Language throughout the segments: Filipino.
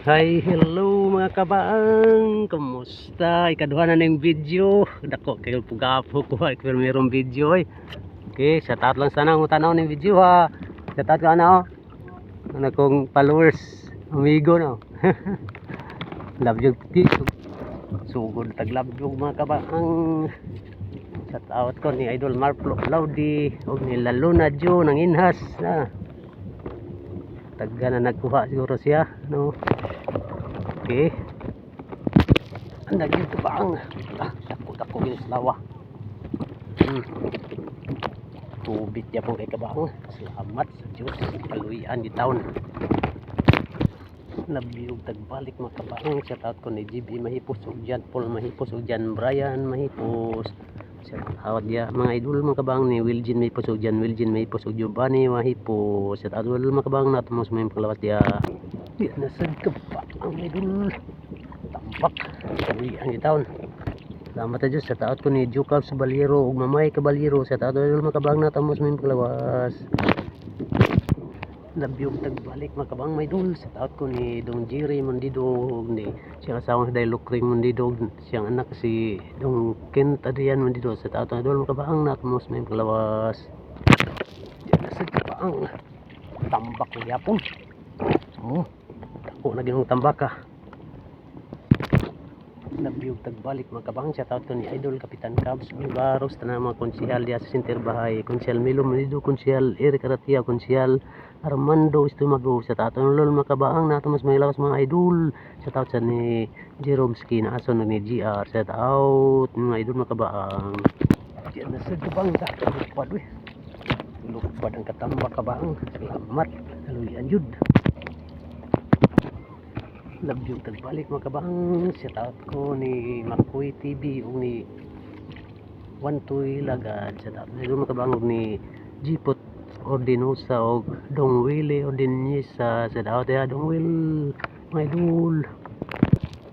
Hi, hello mga kabaang. Kumusta? Ikaduha na ng video. Dako kayo pugapo ko pero mayroong video eh. Okay, shout out lang sana ang tanaw ng video ha. Shout out ka na oh. Ano kong followers, amigo no. Love you guys. Sugod tag love you mga kabaang. Shout out ko ni Idol Marplo Laudi o ni Laluna Jo ng Inhas na. Tagga na nagkuha siguro siya no. Okay. Ang naging kabang. Dako yung lawa. Tubit niya pong kay kabang. Salamat sa Diyos. Kaluyan di taon. Nabiyog tagbalik mga kabang. Shout out ko ni GB Mahipos. Jan Paul Mahipos. Jan Brian Mahipos. Shout out dia mga idol mga kabang ni Wiljin Mahipos. Jan Wiljin Mahipos. Giovanni Mahipos. Shout out idol mga kabang. Natumos mo yung panglawas dia. Di nasad kabang idol. Tampak kami ang itaon. Salamat sa Diyos sa taot ko ni Jukab Baliro ug Mamay Kabaliro sa taot idol makabang na tamos min paglawas. Labyog tagbalik makabang may dul sa taot ko ni Dong Jerry Mondido ni siyang asawang Day Lukring Mondido siyang anak si Dong Kent Adrian Mondido sa taot idol makabang na tamos min paglawas. Diyan sa kabang tambak ni yapon. Dako na ginong tambaka. Nabiyog tagbalik mga kabang shout out ko ni Idol Kapitan Cabs Baros tanang mga konsehal diya sa Sinter Bahay, konsehal Milo Manido, konsehal Eric Aratia, konsehal Armando Estomago sa tato ng lol mga kabang nato mas may lawas mga idol. Shout out sa ni Jerome Skin aso ni GR. Shout out mga idol mga kabang. Diyan na sa kabang dako lupad we. Lupad ang katambak kabang. Salamat. Haluyan jud. Labyog tagbalik mga kabang. Shout out ko ni Makoy TV o ni Wantoy Lagad. Shout out mga kabang o ni Jipot Ordinosa o Dong Willie Ordinisa. Shout out ya Dong Will mga idol.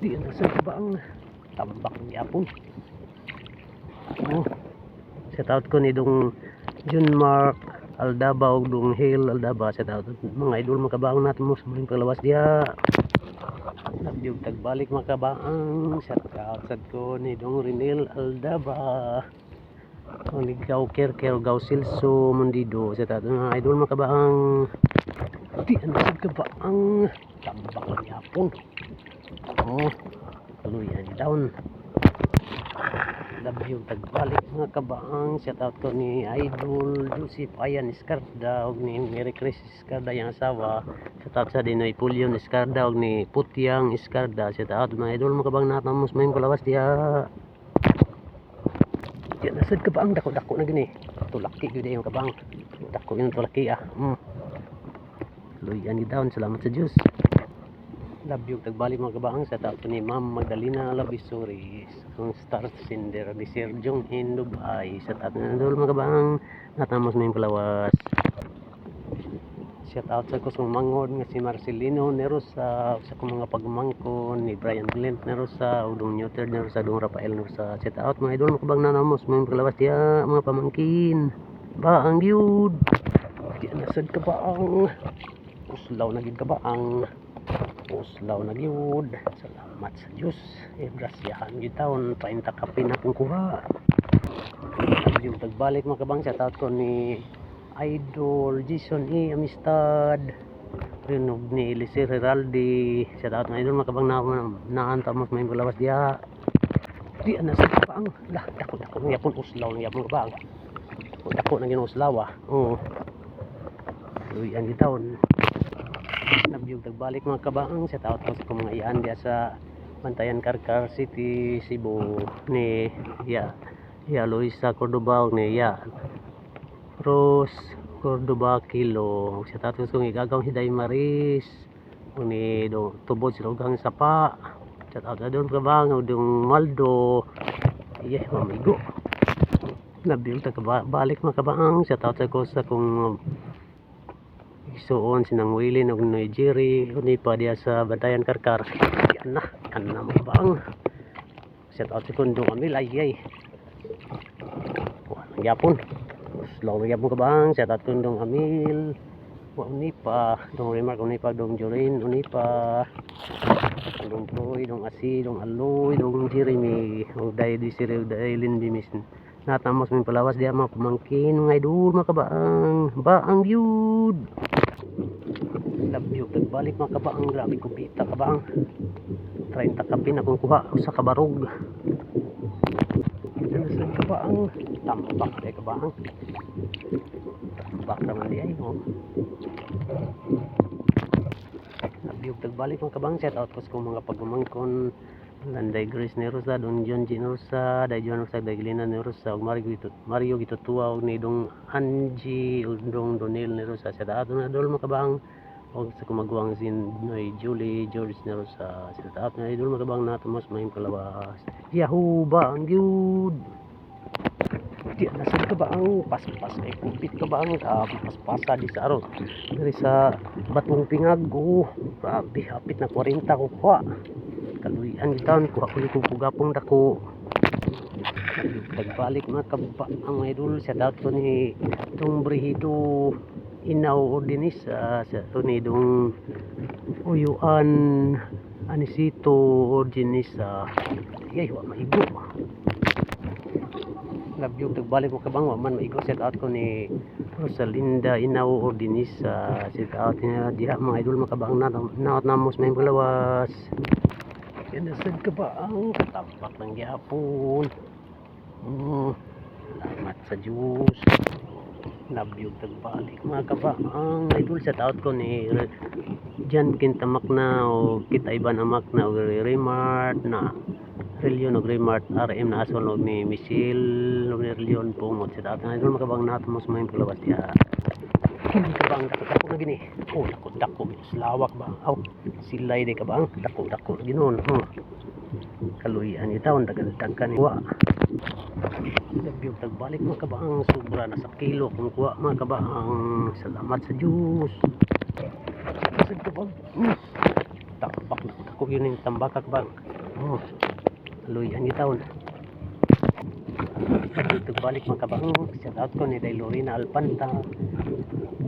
Di na sa kabang tambak ni Apong. Shout out ko ni Dong Jun Mark Aldaba o Dong Hill Aldaba. Shout out mga idol mga kabang natin mo sa mga paglawas diya. Nabyog tagbalik mga kabaang. Shout out sad ko ni Dong Renel Aldaba o ni Gaw Kerker Gaw Silso Mondido. Shout out mga idol mga kabaang. Di ang sad kabaang tambak lang yapon. Kaluyan down. Nabyog tagbalik mga kabaang. Shout out ko ni Idol Joseph Ayan Escarda o ni Mary Chris Escarda yung asawa. Shout out sa Dinoy Pulion Escarda o ni Putyang Escarda. Shout out mga idol mga kabang natamos may kalawas diya. Diyan nasad kabang dako-dako na gini. Tulaki gyud yung kabang. Dako yung tulaki ah. Luyan ni down. Salamat sa Diyos. Labyog tagbalik mga kabang. Shout out ni Ma'am Magdalena Labisuris ang star sender ni Sir Jong in Dubai. Shout out na idol mga kabang natamos may kalawas. Shout out sa kusong mangod nga si Marcelino Nerosa sa kong mga pagmangkon ni Brian Glent Nerosa o Dong Newter Nerosa Dong Rafael Nerosa. Shout out mga idol makabang nanamos may paglawas diya mga pamangkin baang yun diyan nasad ka baang uslaw na gid ka baang uslaw na gyud. Salamat sa Diyos grasyahan gyud taon 30 kape na kong kuha. Yung tagbalik mga kabang shout out ko ni Idol Jason E Amistad rinog ni Elisir Heraldi. Shout out mga idol mga kabang naantamos may paglawas diya. Di na sa kabang lah dako ng yapon uslaw ng yapon kabang dako na ginuslaw luyan gitaon. Nabyog tagbalik mga kabang shout out ko sa mga iyan diya sa Bantayan Karkar City Cebu ni Luisa Cordoba ni Rose Cordoba Kilo. Shout out ko igagaw si Day Maris ni tubod si Lugang Sapa. Shout out na doon kabang o dong Maldo mamigo. Nabyog tagbalik mga kabang shout out ko sa kung isuon sinang Wilin o ni Jerry o ni pa diya sa Bantayan Karkar. Yan na mga kabang. Shout out sa kundong amil ay walang yapon slow yapon kabang. Shout out kundong amil Wa unipa, dong remark unipa, dong Jorin unipa, dong Troy, dong Asi, dong Aloy, dong Jeremy, o dahil di si Rio dahil Lindimis. Natamos min palawas dia mga pamangkin mga idol mga kabaang baang yun. Love you tagbalik mga kabaang, grabe kubita kabaang. 30 kapin akong kuha sa kabarog. Sa kabaang tambak ay kabaang. Tambak naman di ay oh. Love you tagbalik mga kabaang, shout out ko sa mga pagmamangkon. Landay Grace ni Rosa, Don John G. Rosa, Day John Rosa, Day Glina ni Rosa, Mario Gitutua, ni Dong Angie, Dong Donel ni Rosa, sa tato na idol makabang, o sa kumagwang sin Noy Julie, George ni Rosa, sa tato na idol makabang na tumas mahim kalawas. Yahoo ba ang gyud? Di nasad ka ba ang paspas ay kupit ka ba ang paspasa di sa aron dari sa batong pingag oh, grabe hapit na 40 ko kuha kaluyan gitan kuha ko ni kugapong dako nagbalik mga kaba ang idol sa dato ni itong Brihido Inaw Ordinis sa to ni dong Uyuan Anisito Ordinis yay wa mahigo. Love you tagbalik mo kabang wa man maigo, set out ko ni Rosalinda Inaw Ordinis set out niya diha mga idol makabang naot namos may palawas. Yan nasad ka ba ang katapak ng gyapon. Salamat sa Diyos. Love you tagbalik mga kabaang idol, set out ko ni Jan Kintamak na o kita iban amak na o Remart na Relion o Remart RM na asol o ni Michelle o ni Relion po mo set out na idol makabang nato mo sa mga palabas diya. Hindi ka bang dako na gini? Oh, dako slawak ba? Aw, silay di ka bang dako ginon. Kaluyan itaw dagan wa. Love tagbalik mga kabaang, sobra na sa kilo kung kuha mga kabaang. Salamat sa Diyos. Kasi kabang tambak na ako yun yung tambakak bang. Kaluyan itaw. Tagbalik mga kabaang, shout out ko ni Dailorina Alpanta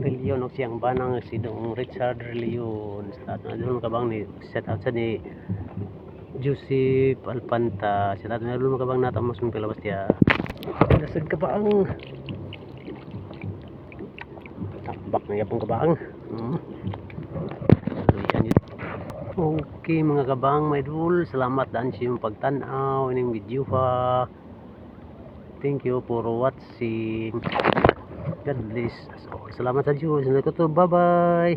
Relion o siyang banang si Dong Richard Relion. Shout out na doon mga kabang ni shout out sa ni Joseph Alpanta. Shout out na doon mga kabang natamos mong pilabas diya. Nasad ka ba ang tambak na yapong kabaang. Okay mga kabang may idol, salamat daan sa iyong pagtanaw ining video ha. Thank you for watching. God bless us all. Salamat sa Diyos. Bye bye.